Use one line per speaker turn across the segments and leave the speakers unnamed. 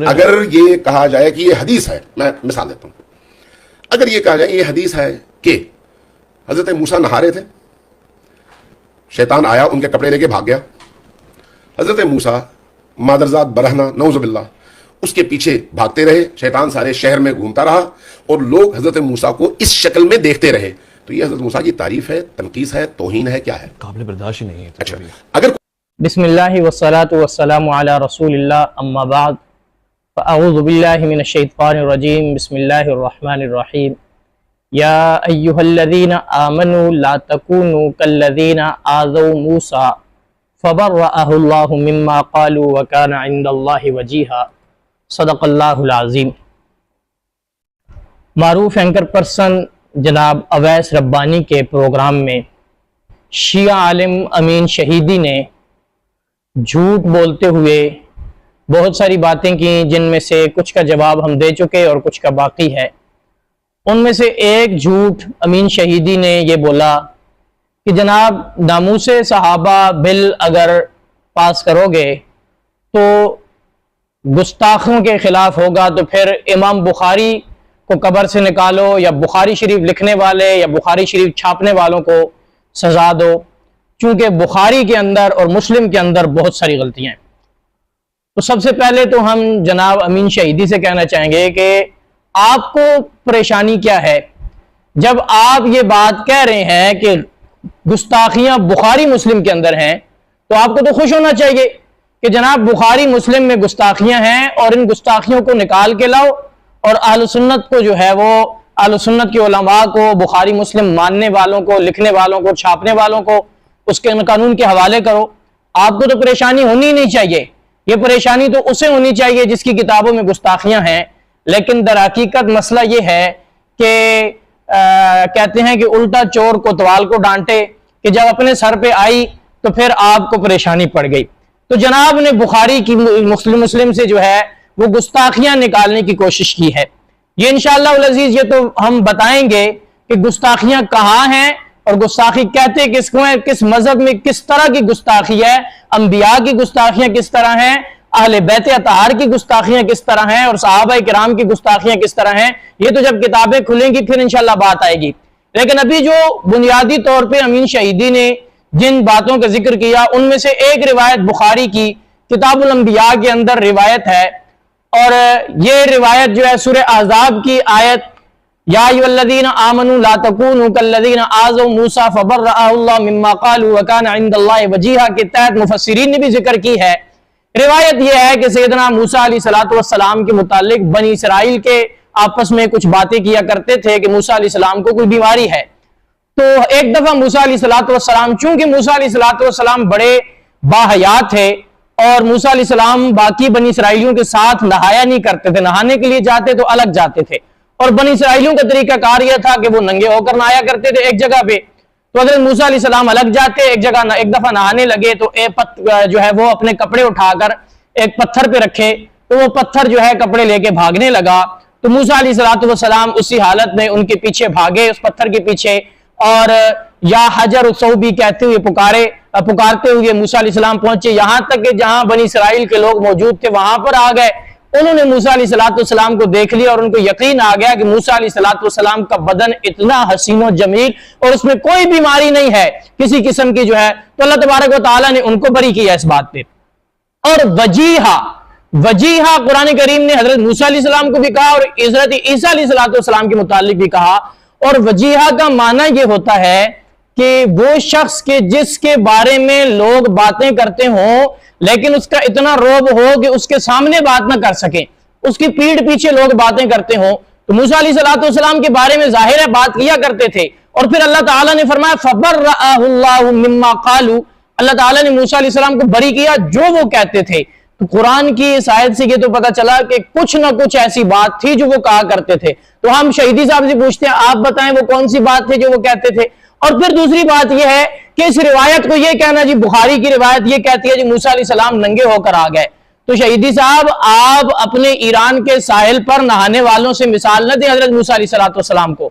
اگر یہ کہا جائے کہ یہ حدیث ہے، میں مثال دیتا ہوں، اگر یہ کہا جائے یہ حدیث ہے کہ حضرت موسیٰ نہا رہے تھے، شیطان آیا ان کے کپڑے لے کے بھاگ گیا، حضرت موسیٰ مادرزاد برہنہ نعوذ باللہ اس کے پیچھے بھاگتے رہے، شیطان سارے شہر میں گھومتا رہا اور لوگ حضرت موسیٰ کو اس شکل میں دیکھتے رہے، تو یہ حضرت موسیٰ کی تعریف ہے، تنقیص ہے، توہین ہے، کیا ہے؟ قابل برداشت نہیں ہے۔ اچھا، اگر
بسم اللہ والصلاة والسلام علی رسول اللہ، اما بعد فاعوذ باللہ من الشیطان الرجیم، بسم اللہ الرحمن الرحیم۔ یا ایہا الذین آمنوا لا تکونوا کالذین آذوا موسیٰ فبرأہ اللہ مما قالوا وکان عند اللہ وجیہا، صدق اللہ العظیم۔ معروف اینکر پرسن جناب اویس ربانی کے پروگرام میں شیعہ عالم امین شہیدی نے جھوٹ بولتے ہوئے بہت ساری باتیں کی، جن میں سے کچھ کا جواب ہم دے چکے اور کچھ کا باقی ہے۔ ان میں سے ایک جھوٹ امین شہیدی نے یہ بولا کہ جناب ناموس صحابہ بل اگر پاس کرو گے تو گستاخوں کے خلاف ہوگا، تو پھر امام بخاری کو قبر سے نکالو یا بخاری شریف لکھنے والے یا بخاری شریف چھاپنے والوں کو سزا دو، چونکہ بخاری کے اندر اور مسلم کے اندر بہت ساری غلطیاں ہیں۔ تو سب سے پہلے تو ہم جناب امین شہیدی سے کہنا چاہیں گے کہ آپ کو پریشانی کیا ہے جب آپ یہ بات کہہ رہے ہیں کہ گستاخیاں بخاری مسلم کے اندر ہیں، تو آپ کو تو خوش ہونا چاہیے کہ جناب بخاری مسلم میں گستاخیاں ہیں اور ان گستاخیوں کو نکال کے لاؤ، اور اہل سنت کو جو ہے وہ اہل سنت کے علماء کو، بخاری مسلم ماننے والوں کو، لکھنے والوں کو، چھاپنے والوں کو اس کے قانون کے حوالے کرو۔ آپ کو تو پریشانی ہونی نہیں چاہیے، یہ پریشانی تو اسے ہونی چاہیے جس کی کتابوں میں گستاخیاں ہیں۔ لیکن در حقیقت مسئلہ یہ ہے کہ کہتے ہیں کہ الٹا چور کوتوال کو ڈانٹے، کہ جب اپنے سر پہ آئی تو پھر آپ کو پریشانی پڑ گئی۔ تو جناب نے بخاری کی مسلم سے جو ہے وہ گستاخیاں نکالنے کی کوشش کی ہے۔ یہ انشاءاللہ العزیز یہ تو ہم بتائیں گے کہ گستاخیاں کہاں ہیں اور گستاخی کہتے کس کو ہیں، کس مذہب میں کس طرح کی گستاخی ہے، انبیاء کی گستاخیاں کس طرح ہیں، اہل بیت اطہار کی گستاخیاں کس طرح ہیں، اور صحابہ کرام کی گستاخیاں کس طرح ہیں۔ یہ تو جب کتابیں کھلیں گی پھر انشاءاللہ بات آئے گی۔ لیکن ابھی جو بنیادی طور پہ امین شہیدی نے جن باتوں کا ذکر کیا، ان میں سے ایک روایت بخاری کی کتاب الانبیاء کے اندر روایت ہے، اور یہ روایت جو ہے سورہ احزاب کی آیت یا ایھا الذین آمنوا لا تکونوا کالذین آذوا موسیٰ فبرأہ اللہ مما قالوا وکان عند اللہ وجیہا کے تحت مفسرین نے بھی ذکر کی ہے۔ روایت یہ ہے کہ سیدنا موسیٰ علیہ السلام کے متعلق بنی اسرائیل کے آپس میں کچھ باتیں کیا کرتے تھے کہ موسیٰ علیہ السلام کو کوئی بیماری ہے۔ تو ایک دفعہ موسیٰ علیہ السلام چونکہ موسیٰ علیہ السلام بڑے باحیات تھے اور موسیٰ علیہ السلام باقی بنی اسرائیلیوں کے ساتھ نہایا نہیں کرتے تھے، نہانے کے لیے جاتے تو الگ جاتے تھے، اور بنی اسرائیلیوں کا طریقہ کار یہ تھا کہ وہ ننگے ہو کر نہایا کرتے تھے ایک جگہ پہ۔ تو حضرت موسیٰ علیہ السلام الگ جاتے، ایک دفعہ نہانے لگے تو جو ہے وہ اپنے کپڑے اٹھا کر ایک پتھر پہ رکھے، تو وہ پتھر جو ہے کپڑے لے کے بھاگنے لگا، تو موسیٰ علیہ السلام اسی حالت میں ان کے پیچھے بھاگے، اس پتھر کے پیچھے، اور یا حجر الصوبی کہتے ہوئے پکارتے ہوئے موسیٰ علیہ السلام پہنچے، یہاں تک کہ جہاں بنی اسرائیل کے لوگ موجود تھے وہاں پر آ گئے۔ انہوں نے موسیٰ علیہ السلام کو دیکھ لیا اور ان کو یقین آ گیا کہ موسیٰ علیہ السلام کا بدن اتنا حسین و جمیل اور اس میں کوئی بیماری نہیں ہے کسی قسم کی جو ہے، تو اللہ تبارک و تعالیٰ نے ان کو بری کیا اس بات پہ۔ اور وجیہا قرآن کریم نے حضرت موسیٰ علیہ السلام کو بھی کہا اور حضرت عیسیٰ علیہ السلام کے متعلق بھی کہا، اور وجیہا کا معنی یہ ہوتا ہے کہ وہ شخص کے جس کے بارے میں لوگ باتیں کرتے ہوں لیکن اس کا اتنا رعب ہو کہ اس کے سامنے بات نہ کر سکیں، اس کی پیٹھ پیچھے لوگ باتیں کرتے ہوں۔ تو موسیٰ علیہ السلام کے بارے میں ظاہر ہے بات کیا کرتے تھے، اور پھر اللہ تعالیٰ نے فرمایا فبرأہ اللہ مما قالوا، اللہ تعالیٰ نے موسیٰ علیہ السلام کو بری کیا جو وہ کہتے تھے۔ تو قرآن کی اس آیت سے یہ تو پتہ چلا کہ کچھ نہ کچھ ایسی بات تھی جو وہ کہا کرتے تھے۔ تو ہم شہیدی صاحب سے پوچھتے ہیں آپ بتائیں وہ کون سی بات تھی جو وہ کہتے تھے۔ اور پھر دوسری بات یہ ہے کہ اس روایت کو یہ کہنا، جی بخاری کی روایت یہ کہتی ہے جی موسیٰ علیہ السلام ننگے ہو کر آ گئے، تو شہیدی صاحب آپ اپنے ایران کے ساحل پر نہانے والوں سے مثال نہ دیں حضرت موسیٰ علیہ السلام کو۔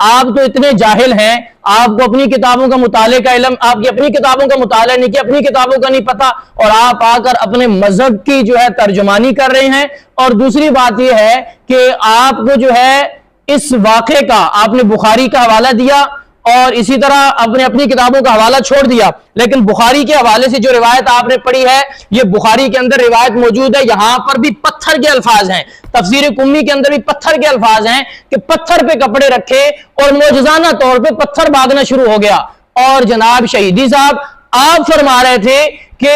آپ تو اتنے جاہل ہیں, آپ کو اپنی کتابوں کا مطالعے کا علم, آپ کی اپنی کتابوں کا مطالعہ نہیں کیا, اپنی کتابوں کا نہیں پتا, اور آپ آ کر اپنے مذہب کی جو ہے ترجمانی کر رہے ہیں. اور دوسری بات یہ ہے کہ آپ کو جو ہے اس واقعے کا آپ نے بخاری کا حوالہ دیا اور اسی طرح اپنی کتابوں کا حوالہ چھوڑ دیا, لیکن بخاری کے حوالے سے جو روایت آپ نے پڑھی ہے یہ بخاری کے اندر روایت موجود ہے, یہاں پر بھی پتھر کے الفاظ ہیں, تفسیر قمی کے اندر بھی پتھر کے الفاظ ہیں کہ پتھر پہ کپڑے رکھے اور معجزانہ طور پہ پتھر بھاگنا شروع ہو گیا. اور جناب شہیدی صاحب آپ فرما رہے تھے کہ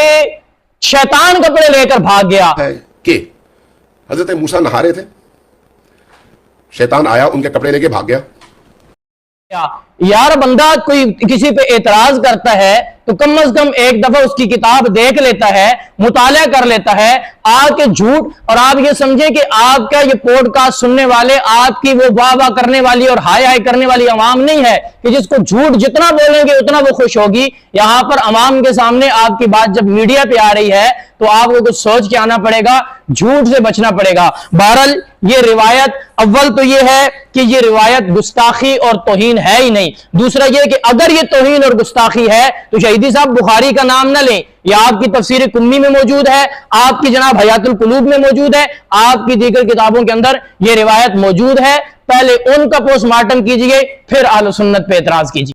شیطان کپڑے لے کر بھاگ گیا.
ہے کہ حضرت موسیٰ نہا رہے تھے, شیطان آیا ان کے کپڑے لے کے بھاگ گیا.
یار بندہ کوئی کسی پہ اعتراض کرتا ہے تو کم از کم ایک دفعہ اس کی کتاب دیکھ لیتا ہے, مطالعہ کر لیتا ہے. آ کے جھوٹ, اور آپ یہ سمجھیں کہ آپ کا یہ پوڈ کاسٹ سننے والے آپ کی وہ واہ واہ کرنے والی اور ہائے ہائے کرنے والی عوام نہیں ہے کہ جس کو جھوٹ جتنا بولیں گے اتنا وہ خوش ہوگی. یہاں پر عوام کے سامنے آپ کی بات جب میڈیا پہ آ رہی ہے تو آپ کو کچھ سوچ کے آنا پڑے گا, جھوٹ سے بچنا پڑے گا. بہرحال یہ روایت اول تو یہ ہے کہ یہ روایت گستاخی اور توہین ہے ہی نہیں. دوسرا یہ کہ اگر یہ توہین اور گستاخی ہے تو شہیدی صاحب بخاری کا نام نہ لیں, یہ آپ کی تفسیر قمی میں موجود ہے, آپ کی جناب حیات القلوب میں موجود ہے, آپ کی دیگر کتابوں کے اندر یہ روایت موجود ہے. پہلے ان کا پوسٹ مارٹم کیجئے پھر اہل سنت پہ اعتراض کیجئے.